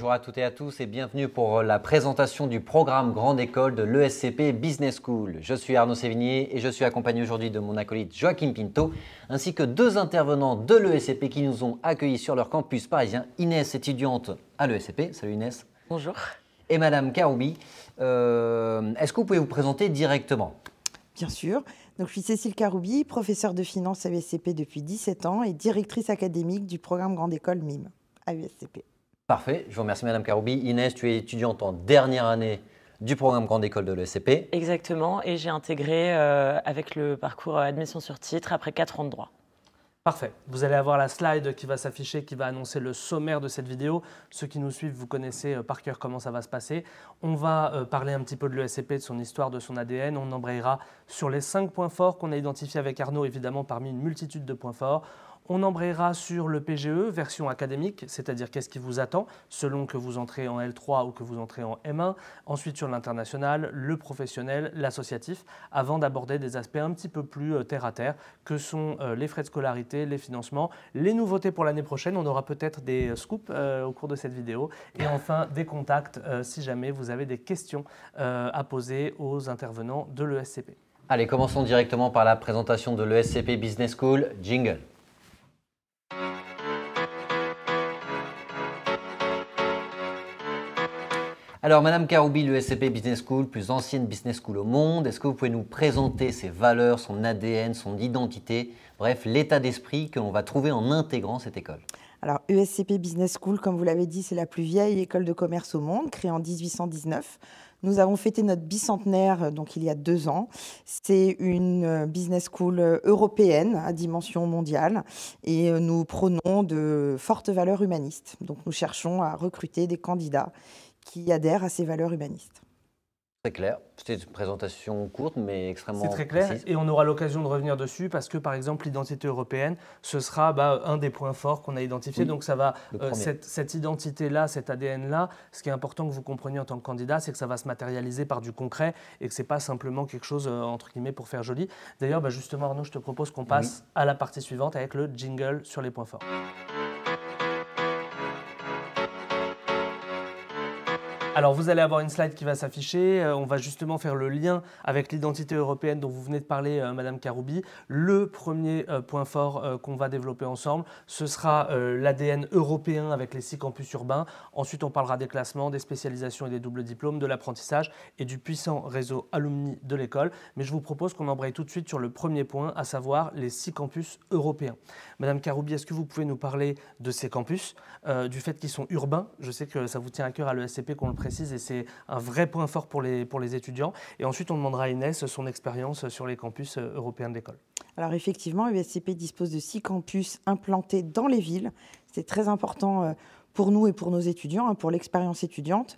bonjour à toutes et à tous et bienvenue pour la présentation du programme Grande École de l'ESCP Business School. Je suis Arnaud Sévigné et je suis accompagné aujourd'hui de mon acolyte Joachim Pinto ainsi que deux intervenants de l'ESCP qui nous ont accueillis sur leur campus parisien. Inès, étudiante à l'ESCP. Salut Inès. Bonjour. Et Madame Karoubi. Est-ce que vous pouvez vous présenter directement? Bien sûr. Donc, je suis Cécile Karoubi, professeure de finance à l'ESCP depuis 17 ans et directrice académique du programme Grande École MIME à l'ESCP. Parfait, je vous remercie Madame Karoubi. Inès, tu es étudiante en dernière année du programme Grande École de l'ESCP. Exactement, et j'ai intégré avec le parcours admission sur titre après 4 ans de droit. Parfait. Vous allez avoir la slide qui va s'afficher, qui va annoncer le sommaire de cette vidéo. Ceux qui nous suivent, vous connaissez par cœur comment ça va se passer. On va parler un petit peu de l'ESCP, de son histoire, de son ADN. On embrayera sur les 5 points forts qu'on a identifiés avec Arnaud, évidemment parmi une multitude de points forts. On embrayera sur le PGE, version académique, c'est-à-dire qu'est-ce qui vous attend selon que vous entrez en L3 ou que vous entrez en M1. Ensuite sur l'international, le professionnel, l'associatif, avant d'aborder des aspects un petit peu plus terre-à-terre que sont les frais de scolarité, les financements, les nouveautés pour l'année prochaine. On aura peut-être des scoops au cours de cette vidéo. Et enfin des contacts si jamais vous avez des questions à poser aux intervenants de l'ESCP. Allez, commençons directement par la présentation de l'ESCP Business School. Jingle. Alors, Madame Karoubi, l'ESCP Business School, plus ancienne business school au monde, est-ce que vous pouvez nous présenter ses valeurs, son ADN, son identité, bref, l'état d'esprit que l'on va trouver en intégrant cette école? Alors, ESCP Business School, comme vous l'avez dit, c'est la plus vieille école de commerce au monde, créée en 1819. Nous avons fêté notre bicentenaire donc il y a 2 ans. C'est une business school européenne à dimension mondiale et nous prônons de fortes valeurs humanistes. Donc, nous cherchons à recruter des candidats qui adhèrent à ces valeurs humanistes. Très clair. C'était une présentation courte mais extrêmement C'est très clair précise. et on aura l'occasion de revenir dessus parce que par exemple l'identité européenne, ce sera un des points forts qu'on a identifié. Oui, donc ça va, cette identité-là, cet ADN-là, ce qui est important que vous compreniez en tant que candidat, c'est que ça va se matérialiser par du concret et que ce n'est pas simplement quelque chose entre guillemets pour faire joli. D'ailleurs, justement Arnaud, je te propose qu'on passe à la partie suivante avec le jingle sur les points forts. Alors, vous allez avoir une slide qui va s'afficher. On va justement faire le lien avec l'identité européenne dont vous venez de parler, Madame Karoubi. Le premier point fort qu'on va développer ensemble, ce sera l'ADN européen avec les 6 campus urbains. Ensuite, on parlera des classements, des spécialisations et des doubles diplômes, de l'apprentissage et du puissant réseau alumni de l'école. Mais je vous propose qu'on embraye tout de suite sur le premier point, à savoir les 6 campus européens. Madame Karoubi, est-ce que vous pouvez nous parler de ces campus, du fait qu'ils sont urbains? Je sais que ça vous tient à cœur à l'ESCP qu'on le précise et c'est un vrai point fort pour les étudiants. Et ensuite, on demandera à Inès son expérience sur les campus européens de l'école. Alors effectivement, l'ESCP dispose de 6 campus implantés dans les villes. C'est très important pour nous et pour nos étudiants, pour l'expérience étudiante.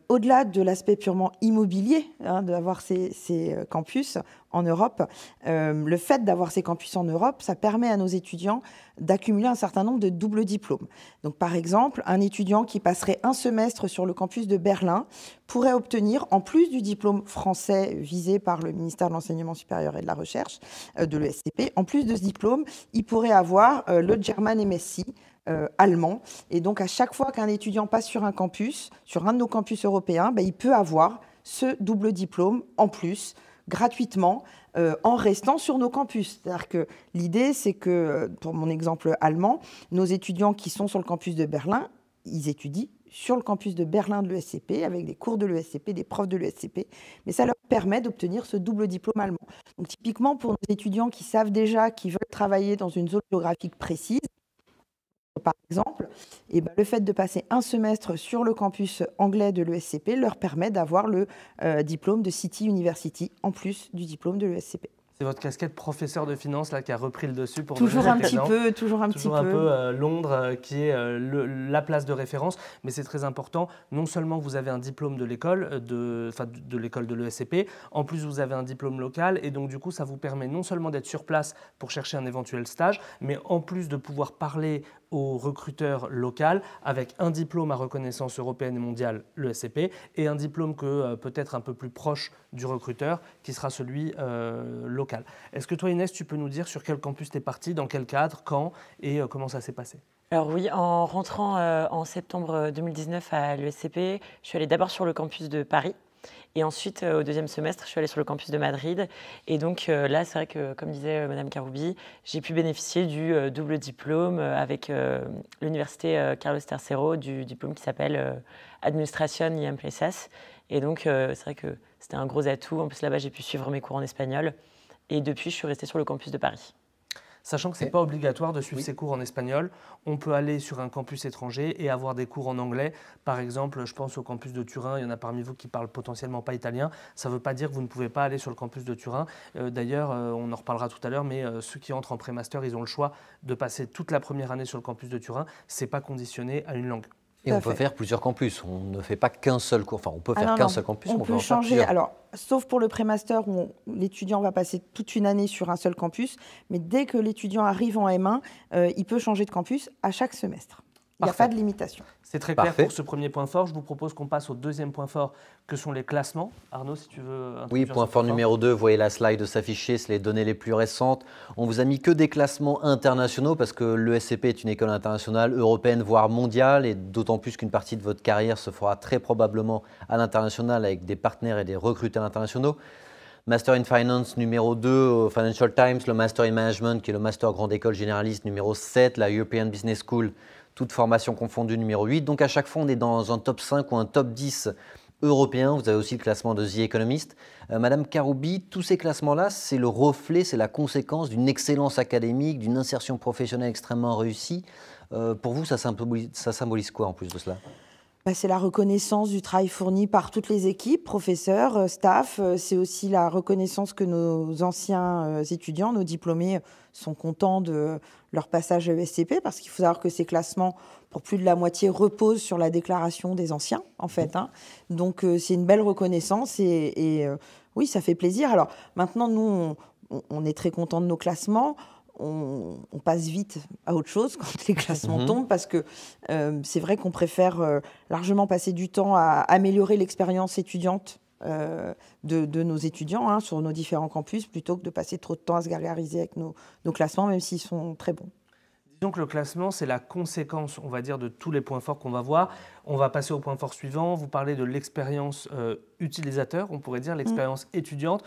Au-delà de l'aspect purement immobilier d'avoir ces campus en Europe, le fait d'avoir ces campus en Europe, ça permet à nos étudiants d'accumuler un certain nombre de doubles diplômes. Donc, par exemple, un étudiant qui passerait un semestre sur le campus de Berlin pourrait obtenir, en plus du diplôme français visé par le ministère de l'Enseignement supérieur et de la Recherche de l'ESCP, en plus de ce diplôme, il pourrait avoir le German MSc, allemand. Et donc, à chaque fois qu'un étudiant passe sur un campus, sur un de nos campus européens, il peut avoir ce double diplôme en plus, gratuitement, en restant sur nos campus. C'est-à-dire que l'idée, c'est que, pour mon exemple allemand, nos étudiants qui sont sur le campus de Berlin, ils étudient sur le campus de Berlin de l'ESCP, avec des cours de l'ESCP, des profs de l'ESCP, mais ça leur permet d'obtenir ce double diplôme allemand. Donc, typiquement, pour nos étudiants qui savent déjà qu'ils veulent travailler dans une zone géographique précise, par exemple, le fait de passer un semestre sur le campus anglais de l'ESCP leur permet d'avoir le diplôme de City University en plus du diplôme de l'ESCP. C'est votre casquette professeur de finance là, qui a repris le dessus pour toujours un petit peu, toujours un peu Londres qui est la place de référence, mais c'est très important. Non seulement vous avez un diplôme de l'école, de l'école de l'ESCP, en plus vous avez un diplôme local et donc du coup ça vous permet non seulement d'être sur place pour chercher un éventuel stage, mais en plus de pouvoir parler aux recruteurs locaux avec un diplôme à reconnaissance européenne et mondiale, l'ESCP, et un diplôme peut-être un peu plus proche du recruteur qui sera celui local. Est-ce que toi Inès, tu peux nous dire sur quel campus tu es parti, dans quel cadre, quand et comment ça s'est passé? Alors oui, en rentrant en septembre 2019 à l'ESCP, je suis allée d'abord sur le campus de Paris. Et ensuite, au deuxième semestre, je suis allée sur le campus de Madrid. Et donc là, c'est vrai que, comme disait Madame Karoubi, j'ai pu bénéficier du double diplôme avec l'université Carlos III, du diplôme qui s'appelle Administration y Empresas. Et donc, c'est vrai que c'était un gros atout. En plus, là-bas, j'ai pu suivre mes cours en espagnol. Et depuis, je suis restée sur le campus de Paris. Sachant que ce n'est pas obligatoire de suivre ces cours en espagnol, on peut aller sur un campus étranger et avoir des cours en anglais. Par exemple, je pense au campus de Turin, il y en a parmi vous qui parlent potentiellement pas italien. Ça ne veut pas dire que vous ne pouvez pas aller sur le campus de Turin. D'ailleurs, on en reparlera tout à l'heure, mais ceux qui entrent en pré-master, ils ont le choix de passer toute la première année sur le campus de Turin. Ce n'est pas conditionné à une langue. Et on peut faire plusieurs campus. On ne fait pas qu'un seul cours. Enfin, on peut faire qu'un seul campus, mais on peut changer. Alors, sauf pour le pré-master où l'étudiant va passer toute une année sur un seul campus. Mais dès que l'étudiant arrive en M1, il peut changer de campus à chaque semestre. Il n'y a pas de limitation. C'est très clair pour ce premier point fort. Je vous propose qu'on passe au deuxième point fort, que sont les classements. Arnaud, si tu veux. Oui, point fort numéro 2, vous voyez la slide s'afficher, c'est les données les plus récentes. On vous a mis que des classements internationaux parce que l'ESCP est une école internationale, européenne, voire mondiale, et d'autant plus qu'une partie de votre carrière se fera très probablement à l'international avec des partenaires et des recruteurs internationaux. Master in Finance numéro 2, Financial Times, le Master in Management qui est le Master Grande École Généraliste numéro 7, la European Business School, toute formation confondue numéro 8. Donc à chaque fois, on est dans un top 5 ou un top 10 européen. Vous avez aussi le classement de The Economist. Madame Karoubi, tous ces classements-là, c'est le reflet, c'est la conséquence d'une excellence académique, d'une insertion professionnelle extrêmement réussie. Pour vous, ça symbolise quoi en plus de cela ? C'est la reconnaissance du travail fourni par toutes les équipes, professeurs, staff. C'est aussi la reconnaissance que nos anciens étudiants, nos diplômés, sont contents de leur passage à l'ESCP, parce qu'il faut savoir que ces classements, pour plus de la moitié, reposent sur la déclaration des anciens, en fait. Donc, c'est une belle reconnaissance et oui, ça fait plaisir. Alors, maintenant, nous, on est très contents de nos classements. On passe vite à autre chose quand les classements tombent, parce que c'est vrai qu'on préfère largement passer du temps à améliorer l'expérience étudiante de nos étudiants sur nos différents campus, plutôt que de passer trop de temps à se gargariser avec nos classements, même s'ils sont très bons. Disons que le classement, c'est la conséquence, on va dire, de tous les points forts qu'on va voir. On va passer au point fort suivant. Vous parlez de l'expérience utilisateur, on pourrait dire, l'expérience étudiante.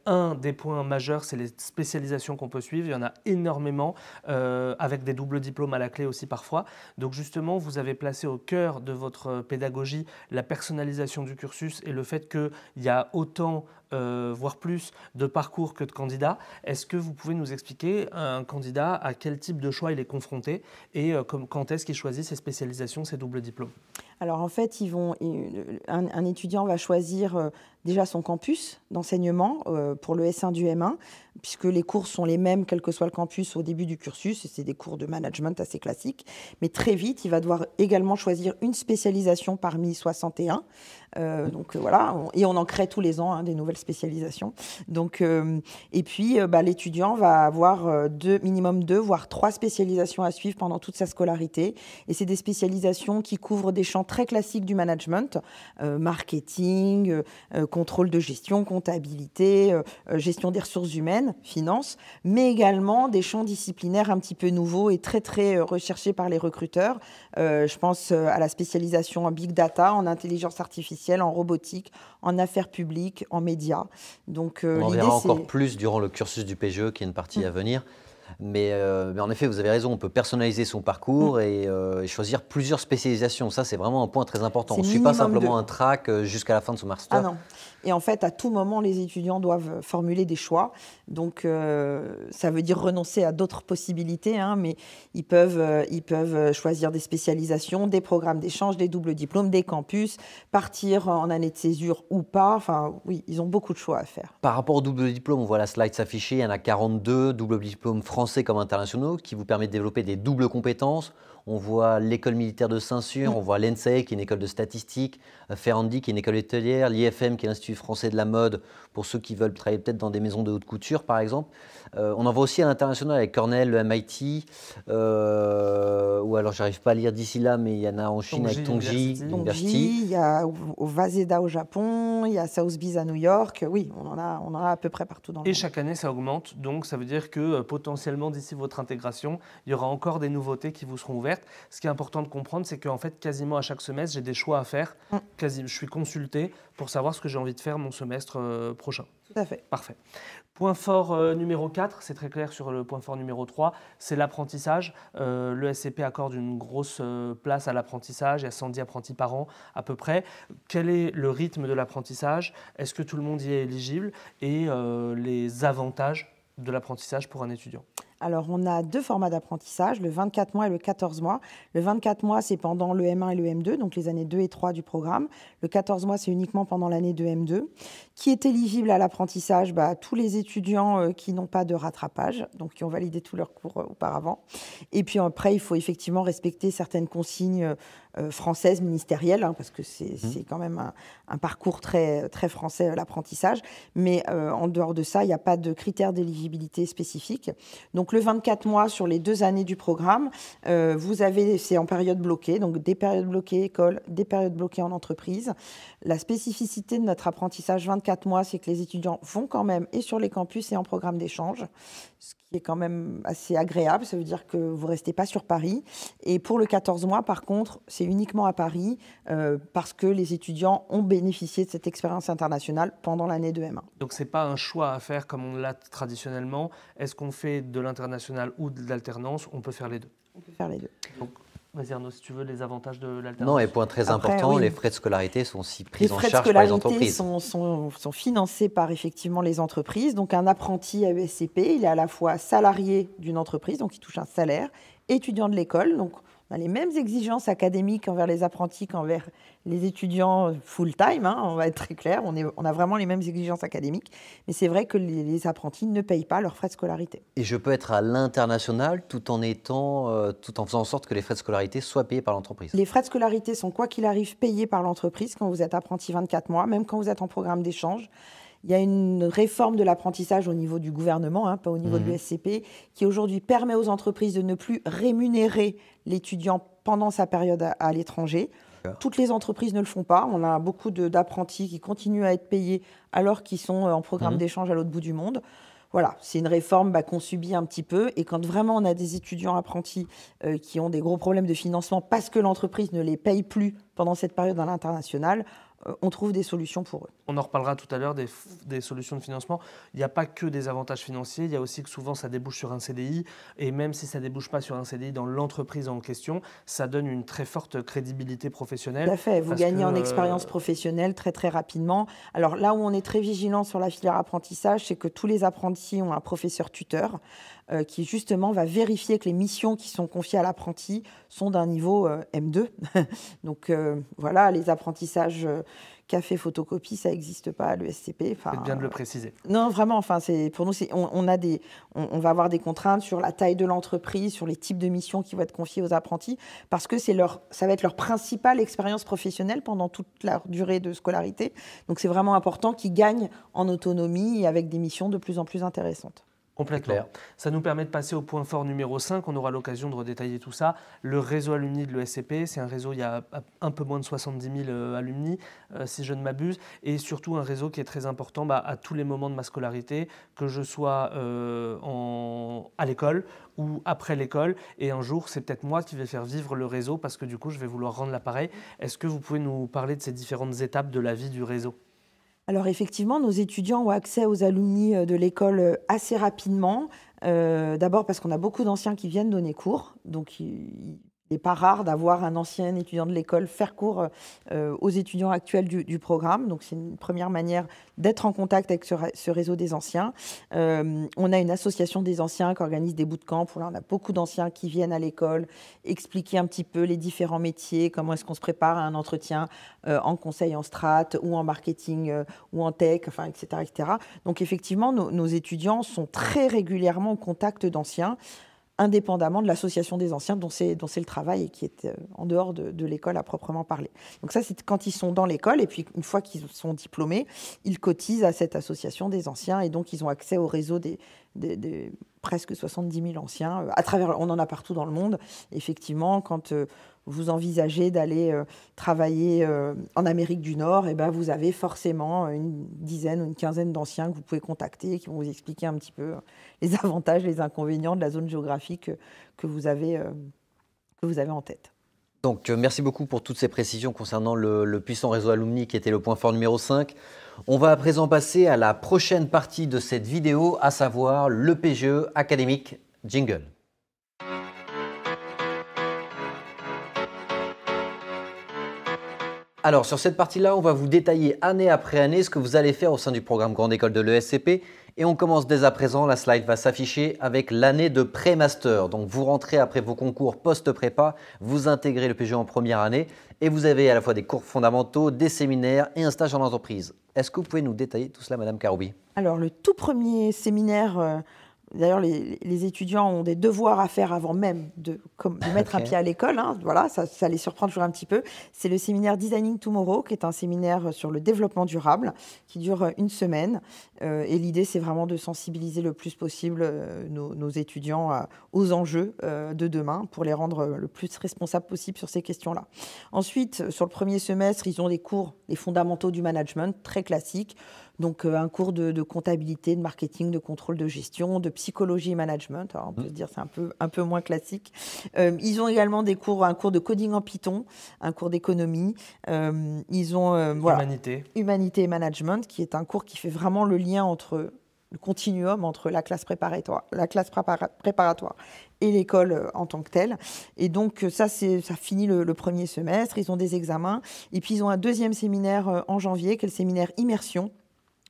Un des points majeurs, c'est les spécialisations qu'on peut suivre. Il y en a énormément, avec des doubles diplômes à la clé aussi parfois. Donc justement, vous avez placé au cœur de votre pédagogie la personnalisation du cursus et le fait qu'il y a autant, voire plus, de parcours que de candidats. Est-ce que vous pouvez nous expliquer un candidat à quel type de choix il est confronté et quand est-ce qu'il choisit ses spécialisations, ses doubles diplômes ? Alors en fait, un étudiant va choisir déjà son campus d'enseignement pour le S1 du M1, puisque les cours sont les mêmes quel que soit le campus au début du cursus, et c'est des cours de management assez classiques. Mais très vite, il va devoir également choisir une spécialisation parmi 61. Donc voilà, et on en crée tous les ans des nouvelles spécialisations. Donc, et puis l'étudiant va avoir minimum 2, voire 3 spécialisations à suivre pendant toute sa scolarité. Et c'est des spécialisations qui couvrent des champs très classiques du management, marketing, contrôle de gestion, comptabilité, gestion des ressources humaines, finance, mais également des champs disciplinaires un petit peu nouveaux et très très recherchés par les recruteurs. Je pense à la spécialisation en big data, en intelligence artificielle, en robotique, en affaires publiques, en médias. Donc, on en verra encore plus durant le cursus du PGE, qui est une partie à venir. Mais en effet, vous avez raison, on peut personnaliser son parcours et choisir plusieurs spécialisations. Ça, c'est vraiment un point très important. On ne suit pas simplement un track jusqu'à la fin de son master. Ah non. Et en fait, à tout moment, les étudiants doivent formuler des choix. Donc, ça veut dire renoncer à d'autres possibilités, mais ils peuvent choisir des spécialisations, des programmes d'échange, des doubles diplômes, des campus, partir en année de césure ou pas. Enfin, oui, ils ont beaucoup de choix à faire. Par rapport aux doubles diplômes, on voit la slide s'afficher. Il y en a 42 doubles diplômes français comme internationaux qui vous permettent de développer des doubles compétences. On voit l'école militaire de Saint-Cyr, on voit l'ENSEI qui est une école de statistique, Ferrandi qui est une école hôtelière, l'IFM qui est l'Institut français de la mode pour ceux qui veulent travailler peut-être dans des maisons de haute couture par exemple. On en voit aussi à l'international avec Cornell, le MIT, ou alors j'arrive pas à lire d'ici là, mais il y en a en Chine avec Tongji University. Il y a au Waseda au Japon, il y a Sotheby's à New York. Oui, on en a à peu près partout dans le monde. Et chaque année, ça augmente. Donc, ça veut dire que potentiellement, d'ici votre intégration, il y aura encore des nouveautés qui vous seront ouvertes. ouverte. Ce qui est important de comprendre, c'est qu'en fait, quasiment à chaque semestre, j'ai des choix à faire. Je suis consulté pour savoir ce que j'ai envie de faire mon semestre prochain. Tout à fait. Parfait. Point fort numéro 4, c'est très clair sur le point fort numéro 3, c'est l'apprentissage. L'ESCP accorde une grosse place à l'apprentissage, il y a 110 apprentis par an à peu près. Quel est le rythme de l'apprentissage? Est-ce que tout le monde y est éligible? Et les avantages de l'apprentissage pour un étudiant? Alors, on a 2 formats d'apprentissage, le 24 mois et le 14 mois. Le 24 mois, c'est pendant le M1 et le M2, donc les années 2 et 3 du programme. Le 14 mois, c'est uniquement pendant l'année de M2. Qui est éligible à l'apprentissage? Tous les étudiants qui n'ont pas de rattrapage, donc qui ont validé tous leurs cours auparavant. Et puis après, il faut effectivement respecter certaines consignes françaises, ministérielles, parce que c'est quand même un parcours très, très français, l'apprentissage. Mais en dehors de ça, il n'y a pas de critères d'éligibilité spécifiques. Donc le 24 mois sur les 2 années du programme, c'est en période bloquée, donc des périodes bloquées école, des périodes bloquées en entreprise. La spécificité de notre apprentissage 24 mois, c'est que les étudiants vont quand même et sur les campus et en programme d'échange, ce qui est quand même assez agréable. Ça veut dire que vous ne restez pas sur Paris. Et pour le 14 mois, par contre, c'est uniquement à Paris parce que les étudiants ont bénéficié de cette expérience internationale pendant l'année de M1. Donc ce n'est pas un choix à faire comme on l'a traditionnellement. Est-ce qu'on fait de l'international ou de l'alternance? On peut faire les deux. On peut faire les deux. Donc, vas-y Arnaud, si tu veux, les avantages de l'alternance. Non, et point très Après, important, oui. les frais de scolarité sont aussi pris Les en frais de charge par les scolarité entreprises. sont financés par effectivement les entreprises. Donc un apprenti à ESCP, il est à la fois salarié d'une entreprise, donc il touche un salaire, étudiant de l'école. Donc on a les mêmes exigences académiques envers les apprentis qu'envers les étudiants full-time, on va être très clair. On a vraiment les mêmes exigences académiques. Mais c'est vrai que les apprentis ne payent pas leurs frais de scolarité. Et je peux être à l'international tout en faisant en sorte que les frais de scolarité soient payés par l'entreprise. Les frais de scolarité sont, quoi qu'il arrive, payés par l'entreprise quand vous êtes apprenti 24 mois, même quand vous êtes en programme d'échange. Il y a une réforme de l'apprentissage au niveau du gouvernement, pas au niveau de l'ESCP, qui aujourd'hui permet aux entreprises de ne plus rémunérer l'étudiant pendant sa période à l'étranger. Toutes les entreprises ne le font pas. On a beaucoup d'apprentis qui continuent à être payés alors qu'ils sont en programme d'échange à l'autre bout du monde. Voilà, c'est une réforme qu'on subit un petit peu. Et quand vraiment on a des étudiants apprentis qui ont des gros problèmes de financement parce que l'entreprise ne les paye plus pendant cette période à l'international, on trouve des solutions pour eux. On en reparlera tout à l'heure des solutions de financement. Il n'y a pas que des avantages financiers, il y a aussi que souvent ça débouche sur un CDI. Et même si ça ne débouche pas sur un CDI dans l'entreprise en question, ça donne une très forte crédibilité professionnelle. Tout à fait, vous gagnez en expérience professionnelle très très rapidement. Alors là où on est très vigilant sur la filière apprentissage, c'est que tous les apprentis ont un professeur tuteur qui justement va vérifier que les missions qui sont confiées à l'apprenti sont d'un niveau M2. Donc voilà, les apprentissages café, photocopie, ça n'existe pas à l'ESCP. C'est bien de le préciser. Non, vraiment, pour nous, on va avoir des contraintes sur la taille de l'entreprise, sur les types de missions qui vont être confiées aux apprentis, parce que ça va être leur principale expérience professionnelle pendant toute la durée de scolarité. Donc c'est vraiment important qu'ils gagnent en autonomie et avec des missions de plus en plus intéressantes. Complètement. Ça nous permet de passer au point fort numéro 5. On aura l'occasion de redétailler tout ça. Le réseau alumni de l'ESCP, c'est un réseau, il y a un peu moins de 70 000 alumni, si je ne m'abuse. Et surtout un réseau qui est très important à tous les moments de ma scolarité, que je sois à l'école ou après l'école. Et un jour, c'est peut-être moi qui vais faire vivre le réseau parce que du coup, je vais vouloir rendre l'appareil. Est-ce que vous pouvez nous parler de ces différentes étapes de la vie du réseau ? Alors effectivement, nos étudiants ont accès aux alumni de l'école assez rapidement. D'abord parce qu'on a beaucoup d'anciens qui viennent donner cours. Donc il n'est pas rare d'avoir un ancien étudiant de l'école faire cours aux étudiants actuels du programme. Donc c'est une première manière d'être en contact avec ce réseau des anciens. On a une association des anciens qui organise des bootcamps. Là, on a beaucoup d'anciens qui viennent à l'école expliquer un petit peu les différents métiers, comment est-ce qu'on se prépare à un entretien en conseil en strat ou en marketing ou en tech, etc., etc. Donc effectivement, nos étudiants sont très régulièrement au contact d'anciens, indépendamment de l'association des anciens dont c'est le travail et qui est en dehors de l'école à proprement parler. Donc ça, c'est quand ils sont dans l'école, et puis une fois qu'ils sont diplômés, ils cotisent à cette association des anciens, et donc ils ont accès au réseau des presque 70 000 anciens. On en a partout dans le monde. Effectivement, quand vous envisagez d'aller travailler en Amérique du Nord, vous avez forcément une dizaine ou une quinzaine d'anciens que vous pouvez contacter, qui vont vous expliquer un petit peu les avantages, les inconvénients de la zone géographique que vous avez que vous avez en tête. Donc, merci beaucoup pour toutes ces précisions concernant le puissant réseau Alumni qui était le point fort numéro 5. On va à présent passer à la prochaine partie de cette vidéo, à savoir le PGE académique. Jingle. Alors, sur cette partie-là, on va vous détailler année après année ce que vous allez faire au sein du programme Grande École de l'ESCP. Et on commence dès à présent, la slide va s'afficher avec l'année de pré-master. Donc, vous rentrez après vos concours post-prépa, vous intégrez le PGE en première année et vous avez à la fois des cours fondamentaux, des séminaires et un stage en entreprise. Est-ce que vous pouvez nous détailler tout cela, Madame Karoubi? Alors, le tout premier séminaire, d'ailleurs, les étudiants ont des devoirs à faire avant même de mettre un pied à l'école. Hein, voilà, ça les surprend toujours un petit peu. C'est le séminaire Designing Tomorrow, qui est un séminaire sur le développement durable, qui dure une semaine. Et l'idée, c'est vraiment de sensibiliser le plus possible nos étudiants aux enjeux de demain pour les rendre le plus responsables possible sur ces questions-là. Ensuite, sur le premier semestre, ils ont des cours, les fondamentaux du management, très classiques. Donc, un cours de comptabilité, de marketing, de contrôle de gestion, de psychologie et management. Alors, on peut se dire c'est un peu moins classique. Ils ont également un cours de coding en Python, un cours d'économie. Ils ont Humanité et management, qui est un cours qui fait vraiment le lien entre le continuum entre la classe préparatoire et l'école en tant que telle. Et donc, ça finit le premier semestre. Ils ont des examens. Et puis, ils ont un deuxième séminaire en janvier, qui est le séminaire Immersion,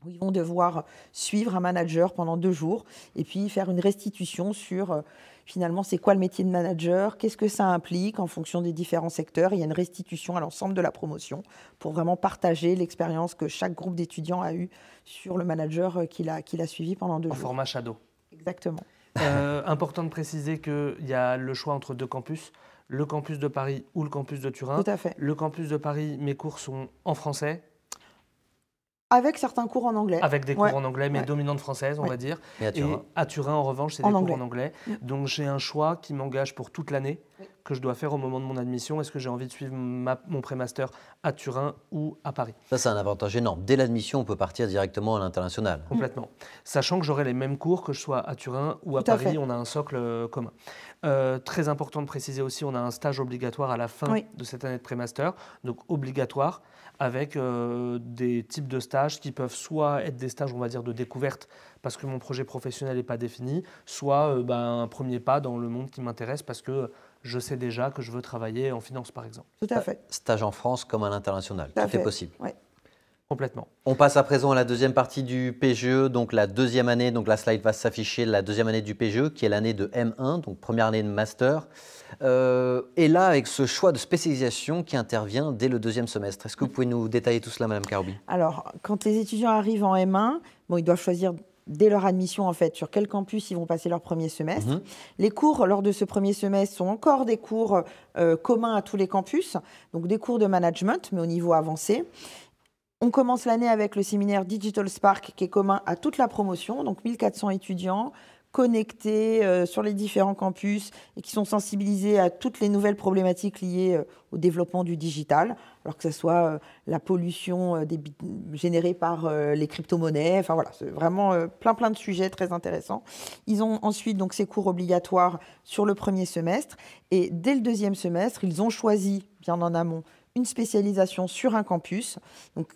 où ils vont devoir suivre un manager pendant 2 jours et puis faire une restitution sur finalement c'est quoi le métier de manager, qu'est-ce que ça implique en fonction des différents secteurs. Il y a une restitution à l'ensemble de la promotion pour vraiment partager l'expérience que chaque groupe d'étudiants a eue sur le manager qu'il a suivi pendant 2 jours. En format shadow. Exactement. Important de préciser qu'il y a le choix entre 2 campus, le campus de Paris ou le campus de Turin. Tout à fait. Le campus de Paris, mes cours sont en français. Avec certains cours en anglais. Avec des cours en anglais, mais dominante française, on va dire. Et à Turin, en revanche, c'est des cours en anglais. Donc j'ai un choix qui m'engage pour toute l'année, que je dois faire au moment de mon admission. Est-ce que j'ai envie de suivre mon pré-master à Turin ou à Paris? Ça, c'est un avantage énorme. Dès l'admission, on peut partir directement à l'international. Complètement. Sachant que j'aurai les mêmes cours, que je sois à Turin ou à Paris, on a un socle commun. Très important de préciser aussi, on a un stage obligatoire à la fin de cette année de pré-master, donc obligatoire, avec des types de stages qui peuvent soit être des stages, on va dire, de découverte, parce que mon projet professionnel n'est pas défini, soit un premier pas dans le monde qui m'intéresse, parce que je sais déjà que je veux travailler en finance, par exemple. Tout à fait. Stage en France comme à l'international, tout est possible. Ouais. Complètement. On passe à présent à la deuxième partie du PGE, donc la deuxième année, donc la slide va s'afficher, la deuxième année du PGE, qui est l'année de M1, donc première année de master. Et là, avec ce choix de spécialisation qui intervient dès le deuxième semestre. Est-ce que vous pouvez nous détailler tout cela, Madame Karoubi? Alors, quand les étudiants arrivent en M1, ils doivent choisir dès leur admission, en fait, sur quel campus ils vont passer leur premier semestre. Les cours, lors de ce premier semestre, sont encore des cours communs à tous les campus, donc des cours de management, mais au niveau avancé. On commence l'année avec le séminaire Digital Spark, qui est commun à toute la promotion, donc 1400 étudiants connectés sur les différents campus et qui sont sensibilisés à toutes les nouvelles problématiques liées au développement du digital, alors que ce soit la pollution générée par les crypto-monnaies, enfin voilà, c'est vraiment plein de sujets très intéressants. Ils ont ensuite donc ces cours obligatoires sur le premier semestre et dès le deuxième semestre, ils ont choisi, bien en amont, une spécialisation sur un campus. Donc,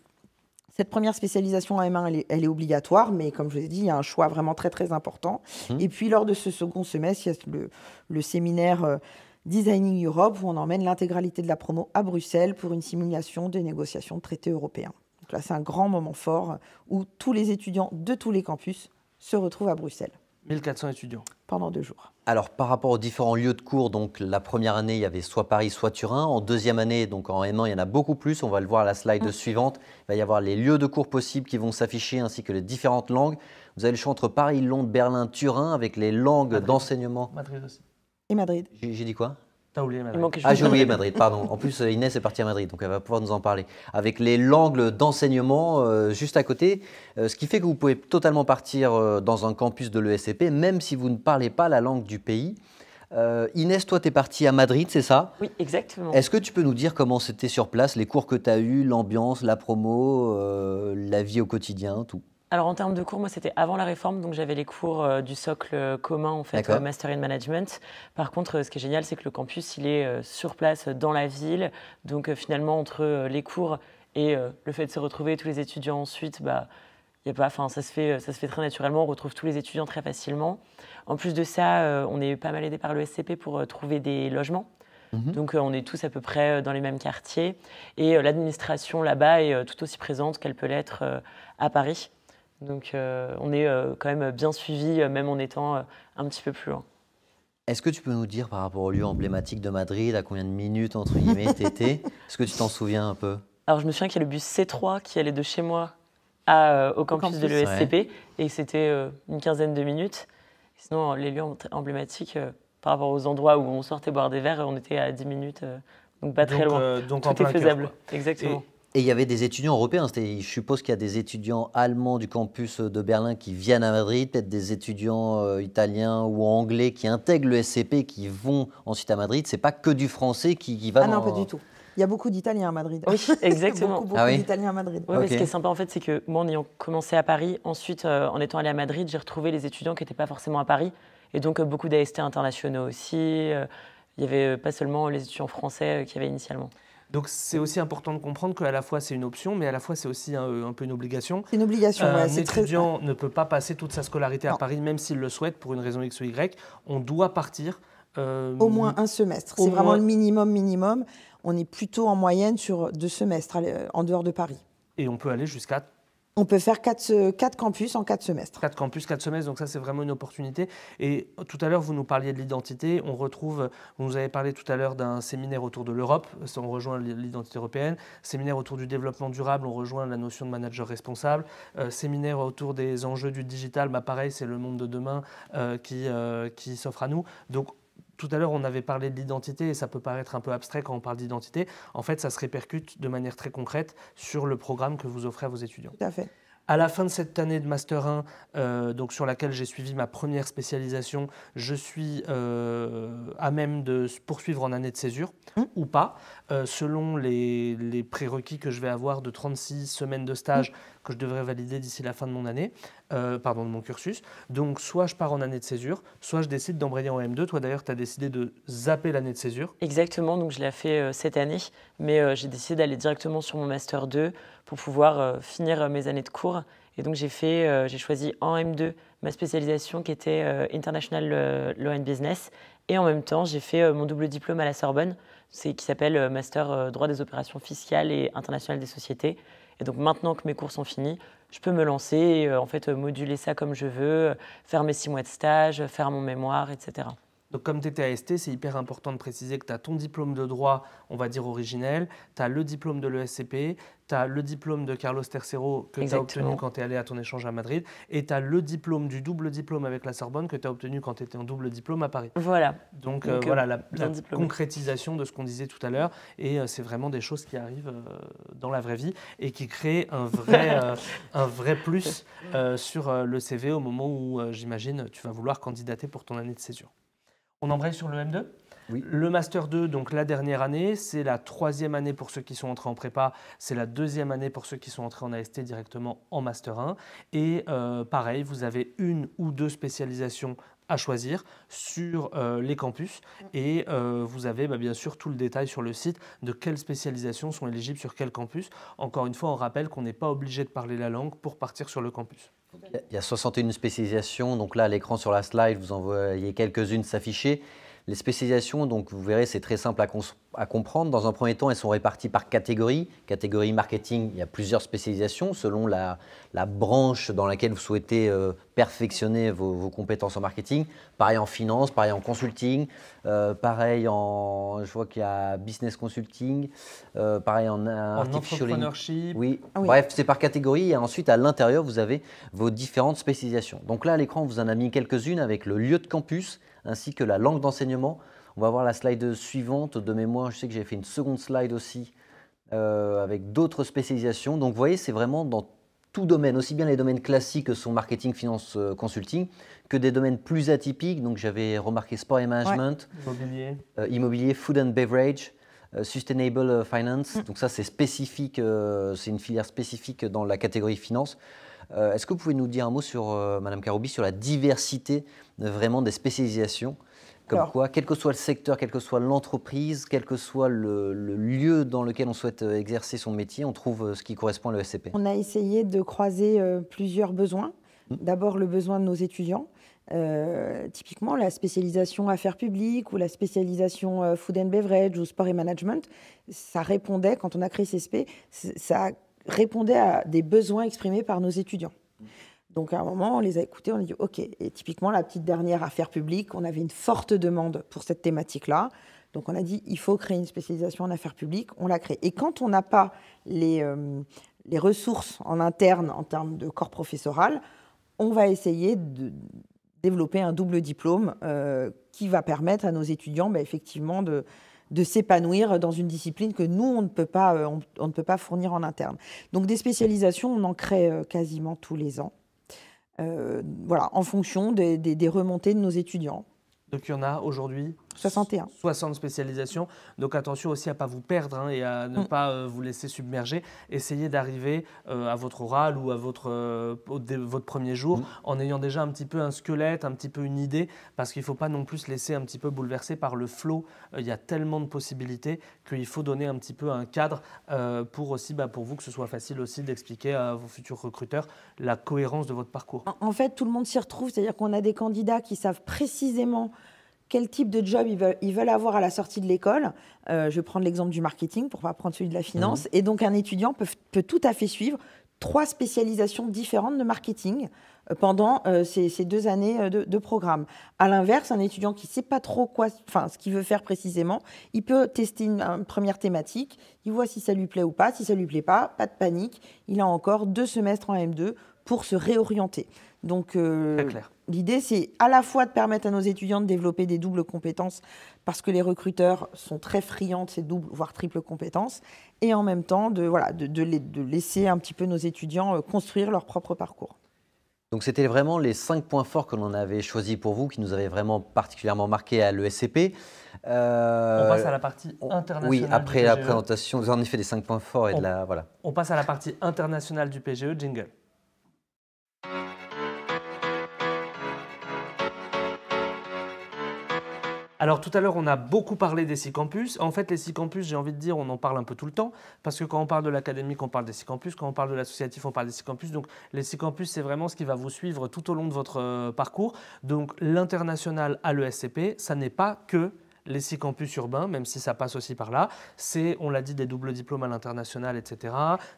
cette première spécialisation en M1, elle est obligatoire, mais comme je vous ai dit, il y a un choix vraiment très important. Et puis, lors de ce second semestre, il y a le séminaire Designing Europe, où on emmène l'intégralité de la promo à Bruxelles pour une simulation des négociations de traités européens. Donc là, c'est un grand moment fort où tous les étudiants de tous les campus se retrouvent à Bruxelles. 1400 étudiants. Pendant 2 jours. Alors, par rapport aux différents lieux de cours, donc la première année, il y avait soit Paris, soit Turin. En deuxième année, donc en M1, il y en a beaucoup plus. On va le voir à la slide suivante. Il va y avoir les lieux de cours possibles qui vont s'afficher, ainsi que les différentes langues. Vous avez le choix entre Paris, Londres, Berlin, Turin, avec les langues d'enseignement. Madrid aussi. Et Madrid. J'ai dit quoi? T'as oublié Madrid. J'ai oublié Madrid, pardon. En plus, Inès est partie à Madrid, donc elle va pouvoir nous en parler. Avec les langues d'enseignement juste à côté, ce qui fait que vous pouvez totalement partir dans un campus de l'ESCP, même si vous ne parlez pas la langue du pays. Inès, toi, tu es partie à Madrid, c'est ça? Oui, exactement. Est-ce que tu peux nous dire comment c'était sur place, les cours que tu as eus, l'ambiance, la promo, la vie au quotidien, tout? Alors en termes de cours, moi c'était avant la réforme, donc j'avais les cours du socle commun en fait, D'accord. Master in Management. Par contre, ce qui est génial, c'est que le campus il est sur place dans la ville, donc finalement entre les cours et le fait de se retrouver tous les étudiants ensuite, bah, y a pas, ça se fait très naturellement, on retrouve tous les étudiants très facilement. En plus de ça, on est pas mal aidé par le SCP pour trouver des logements. Donc on est tous à peu près dans les mêmes quartiers et l'administration là-bas est tout aussi présente qu'elle peut l'être à Paris. Donc on est quand même bien suivi, même en étant un petit peu plus loin. Est-ce que tu peux nous dire par rapport au lieu emblématique de Madrid, à combien de minutes entre guillemets t'étais? Est-ce que tu t'en souviens un peu? Alors je me souviens qu'il y a le bus C3 qui allait de chez moi au campus de l'ESCP et c'était une quinzaine de minutes. Sinon les lieux emblématiques, par rapport aux endroits où on sortait boire des verres, on était à 10 minutes, donc pas très loin. Donc Tout en est plein cœur, faisable, quoi. exactement. Et il y avait des étudiants européens. Je suppose qu'il y a des étudiants allemands du campus de Berlin qui viennent à Madrid, peut-être des étudiants italiens ou anglais qui intègrent le SCP, qui vont ensuite à Madrid. C'est pas que du français qui va Ah non, dans... pas du tout. Il y a beaucoup d'Italiens à Madrid. Oui, exactement. beaucoup Ah oui d'Italiens à Madrid. Ouais, mais Ok. ce qui est sympa en fait, c'est que moi en ayant commencé à Paris, ensuite en étant allé à Madrid, j'ai retrouvé les étudiants qui n'étaient pas forcément à Paris. Et donc beaucoup d'AST internationaux aussi. Il n'y avait pas seulement les étudiants français qu'il y avait initialement. Donc c'est aussi important de comprendre qu'à la fois c'est une option, mais à la fois c'est aussi un peu une obligation. C'est une obligation. Un Ouais, c'est très... étudiant ne peut pas passer toute sa scolarité à Non. Paris, même s'il le souhaite, pour une raison X ou Y. On doit partir. Au moins un semestre. au C'est vraiment moins- le minimum. On est plutôt en moyenne sur 2 semestres en dehors de Paris. Et on peut aller jusqu'à On peut faire 4 campus en 4 semestres. 4 campus, 4 semestres, donc ça c'est vraiment une opportunité. Et tout à l'heure, vous nous parliez de l'identité. On retrouve, vous nous avez parlé tout à l'heure d'un séminaire autour de l'Europe, on rejoint l'identité européenne. Séminaire autour du développement durable, on rejoint la notion de manager responsable. Séminaire autour des enjeux du digital, bah pareil, c'est le monde de demain qui s'offre à nous. Donc tout à l'heure, on avait parlé de l'identité et ça peut paraître un peu abstrait quand on parle d'identité. En fait, ça se répercute de manière très concrète sur le programme que vous offrez à vos étudiants. Tout à fait. À la fin de cette année de Master 1, donc sur laquelle j'ai suivi ma première spécialisation, je suis à même de poursuivre en année de césure ou pas, selon les prérequis que je vais avoir de 36 semaines de stage que je devrais valider d'ici la fin de mon année, de mon cursus. Donc soit je pars en année de césure, soit je décide d'embrayer en M2. Toi d'ailleurs, tu as décidé de zapper l'année de césure. Exactement, donc je l'ai fait cette année, mais j'ai décidé d'aller directement sur mon Master 2 pour pouvoir finir mes années de cours. Et donc j'ai choisi en M2 ma spécialisation qui était International Law and Business. Et en même temps, j'ai fait mon double diplôme à la Sorbonne, qui s'appelle Master Droit des opérations fiscales et internationales des sociétés. Et donc maintenant que mes cours sont finis, je peux me lancer et en fait moduler ça comme je veux, faire mes 6 mois de stage, faire mon mémoire, etc. Donc comme tu étais AST, c'est hyper important de préciser que tu as ton diplôme de droit, on va dire originel, tu as le diplôme de l'ESCP, tu as le diplôme de Carlos III que tu as obtenu quand tu es allé à ton échange à Madrid, et tu as le diplôme du double diplôme avec la Sorbonne que tu as obtenu quand tu étais en double diplôme à Paris. Voilà. Donc voilà la diplômé. concrétisation de ce qu'on disait tout à l'heure, et c'est vraiment des choses qui arrivent dans la vraie vie et qui créent un vrai plus sur le CV au moment où, j'imagine, tu vas vouloir candidater pour ton année de césure. On embraye sur le M2 ? Oui. Le Master 2, donc la dernière année, c'est la 3e année pour ceux qui sont entrés en prépa, c'est la 2e année pour ceux qui sont entrés en AST directement en Master 1. Et pareil, vous avez 1 ou 2 spécialisations à choisir sur les campus et vous avez bien sûr tout le détail sur le site de quelles spécialisations sont éligibles sur quel campus. Encore une fois, on rappelle qu'on n'est pas obligé de parler la langue pour partir sur le campus. Il y a 61 spécialisations, donc là à l'écran sur la slide, vous en voyez quelques-unes s'afficher. Les spécialisations, donc vous verrez, c'est très simple à comprendre. Dans un premier temps, elles sont réparties par catégorie. Catégorie marketing, il y a plusieurs spécialisations selon la branche dans laquelle vous souhaitez perfectionner vos compétences en marketing. Pareil en finance, pareil en consulting, pareil je vois qu'il y a business consulting, pareil en artificial entrepreneurship. Oui. Ah oui. Bref, c'est par catégorie et ensuite à l'intérieur, vous avez vos différentes spécialisations. Donc là, à l'écran, on vous en a mis quelques-unes avec le lieu de campus ainsi que la langue d'enseignement. On va voir la slide suivante. De mémoire, je sais que j'ai fait une seconde slide aussi avec d'autres spécialisations. Donc vous voyez, c'est vraiment dans tout domaine, aussi bien les domaines classiques que sont marketing, finance, consulting, que des domaines plus atypiques. Donc j'avais remarqué sport et management, Immobilier. immobilier, food and beverage, Sustainable Finance, donc ça c'est spécifique, c'est une filière spécifique dans la catégorie finance. Est-ce que vous pouvez nous dire un mot sur, Madame Karoubi, sur la diversité vraiment des spécialisations? Comme quoi, quel que soit le secteur, quelle que soit l'entreprise, quel que soit le lieu dans lequel on souhaite exercer son métier, on trouve ce qui correspond à l'ESCP. On a essayé de croiser plusieurs besoins. D'abord, le besoin de nos étudiants. Typiquement, la spécialisation affaires publiques ou la spécialisation food and beverage ou sport et management, ça répondait, quand on a créé CSP, ça répondait à des besoins exprimés par nos étudiants. Donc à un moment, on les a écoutés, on a dit OK. Et typiquement, la petite dernière affaires publiques, on avait une forte demande pour cette thématique-là. Donc on a dit il faut créer une spécialisation en affaires publiques, on l'a créée. Et quand on n'a pas les ressources en interne en termes de corps professoral, on va essayer de développer un double diplôme qui va permettre à nos étudiants effectivement de s'épanouir dans une discipline que nous, on ne peut pas fournir en interne. Donc des spécialisations, on en crée quasiment tous les ans. Voilà, en fonction des remontées de nos étudiants. Donc il y en a aujourd'hui 61. 60 spécialisations. Donc attention aussi à ne pas vous perdre et à ne pas vous laisser submerger. Essayez d'arriver à votre oral ou à votre premier jour en ayant déjà un petit peu un squelette, un petit peu une idée, parce qu'il ne faut pas non plus se laisser un petit peu bouleverser par le flow. Il y a tellement de possibilités qu'il faut donner un petit peu un cadre pour aussi, pour vous, que ce soit facile aussi d'expliquer à vos futurs recruteurs la cohérence de votre parcours. En fait, tout le monde s'y retrouve, c'est-à-dire qu'on a des candidats qui savent précisément quel type de job ils veulent avoir à la sortie de l'école. Je vais prendre l'exemple du marketing pour ne pas prendre celui de la finance. Et donc, un étudiant peut tout à fait suivre 3 spécialisations différentes de marketing pendant ces 2 années de programme. À l'inverse, un étudiant qui ne sait pas trop ce qu'il veut faire précisément, il peut tester une première thématique, il voit si ça lui plaît ou pas. Si ça ne lui plaît pas de panique, il a encore 2 semestres en M2 pour se réorienter. Donc, l'idée, c'est à la fois de permettre à nos étudiants de développer des doubles compétences parce que les recruteurs sont très friands de ces doubles, voire triples compétences, et en même temps de laisser un petit peu nos étudiants construire leur propre parcours. Donc, c'était vraiment les 5 points forts que l'on avait choisis pour vous, qui nous avaient vraiment particulièrement marqué à l'ESCP. On passe à la partie internationale. Oui, après du la PGE. présentation, en effet, des 5 points forts et de la… Voilà. On passe à la partie internationale du PGE. Jingle. Alors tout à l'heure, on a beaucoup parlé des 6 campus. En fait, les 6 campus, j'ai envie de dire, on en parle un peu tout le temps, parce que quand on parle de l'académique, on parle des 6 campus, quand on parle de l'associatif, on parle des 6 campus. Donc les 6 campus, c'est vraiment ce qui va vous suivre tout au long de votre parcours. Donc l'international à l'ESCP, ça n'est pas que les 6 campus urbains, même si ça passe aussi par là. C'est, on l'a dit, des doubles diplômes à l'international, etc.,